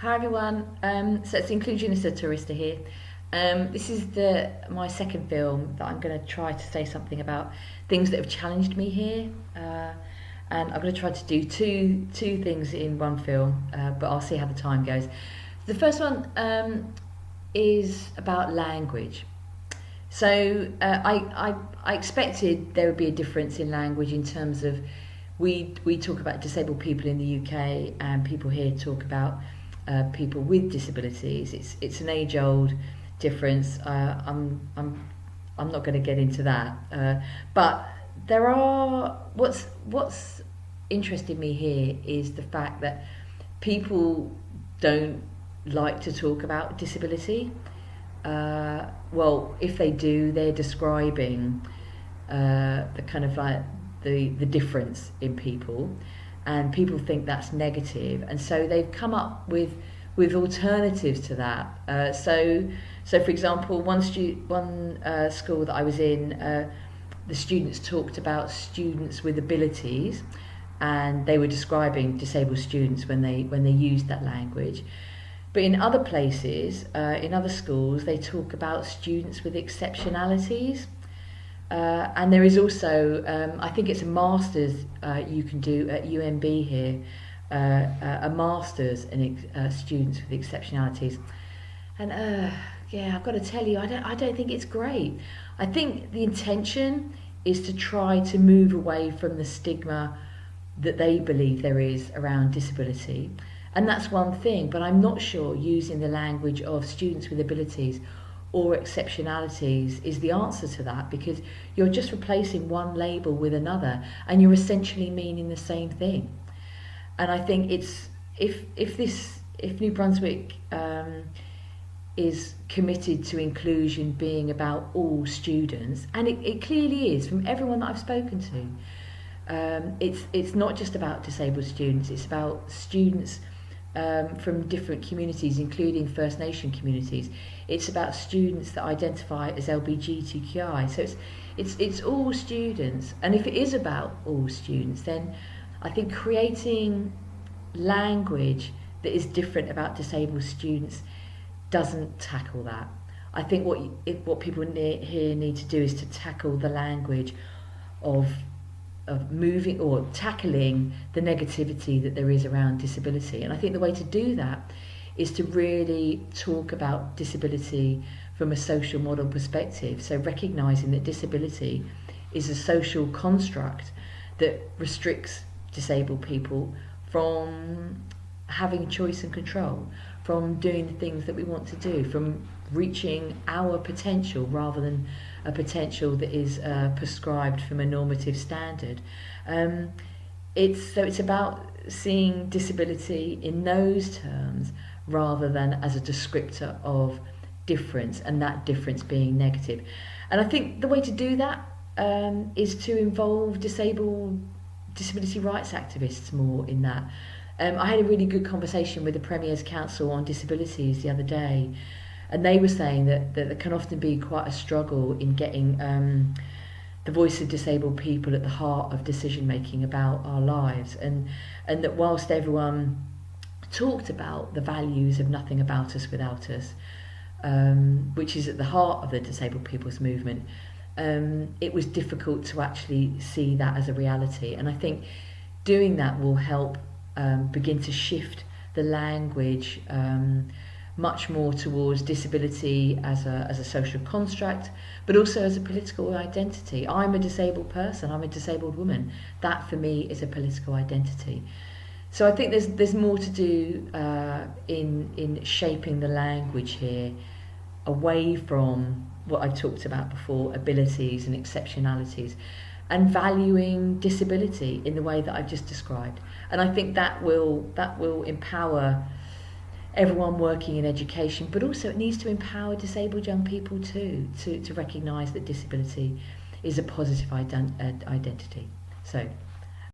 Hi everyone. So it's Inclusionista Tourista here. This is my second film that I'm going to try to say something about things that have challenged me here, and I'm going to try to do two things in one film, but I'll see how the time goes. The first one is about language. So I expected there would be a difference in language in terms of we talk about disabled people in the UK and people here talk about people with disabilities. It's an age-old difference. I'm not going to get into that, but there are what's interested me here is the fact that people don't like to talk about disability. Well, if they do, they're describing the kind of like the difference in people, and people think that's negative, and so they've come up with alternatives to that. So for example, one school that I was in, the students talked about students with abilities, and they were describing disabled students when they used that language. But in other places, in other schools, they talk about students with exceptionalities. And there is also, I think it's a master's you can do at UMB here, a master's in students with exceptionalities. And yeah, I've got to tell you, I don't think it's great. I think the intention is to try to move away from the stigma that they believe there is around disability. And that's one thing, but I'm not sure using the language of students with abilities or exceptionalities is the answer to that, because you're just replacing one label with another and you're essentially meaning the same thing. And I think it's if New Brunswick is committed to inclusion being about all students, and it clearly is from everyone that I've spoken to, it's not just about disabled students, it's about students from different communities, including First Nation communities. It's about students that identify as LGBTQI. So it's all students. And if it is about all students, then I think creating language that is different about disabled students doesn't tackle that. I think what people here need to do is to tackle the language of moving or tackling the negativity that there is around disability. And I think the way to do that is to really talk about disability from a social model perspective. So recognising that disability is a social construct that restricts disabled people from having choice and control, from doing the things that we want to do, from reaching our potential rather than a potential that is prescribed from a normative standard. It's about seeing disability in those terms rather than as a descriptor of difference, and that difference being negative. And I think the way to do that is to involve disability rights activists more in that. I had a really good conversation with the Premier's Council on Disabilities the other day, and they were saying that there can often be quite a struggle in getting the voice of disabled people at the heart of decision making about our lives, and that whilst everyone talked about the values of nothing about us without us, which is at the heart of the disabled people's movement, it was difficult to actually see that as a reality. And I think doing that will help begin to shift the language much more towards disability as a social construct, but also as a political identity. I'm a disabled person, I'm a disabled woman. That for me is a political identity. So I think there's more to do in shaping the language here away from what I talked about before, abilities and exceptionalities, and valuing disability in the way that I've just described. And I think that will empower everyone working in education, but also it needs to empower disabled young people too, to recognise that disability is a positive identity. So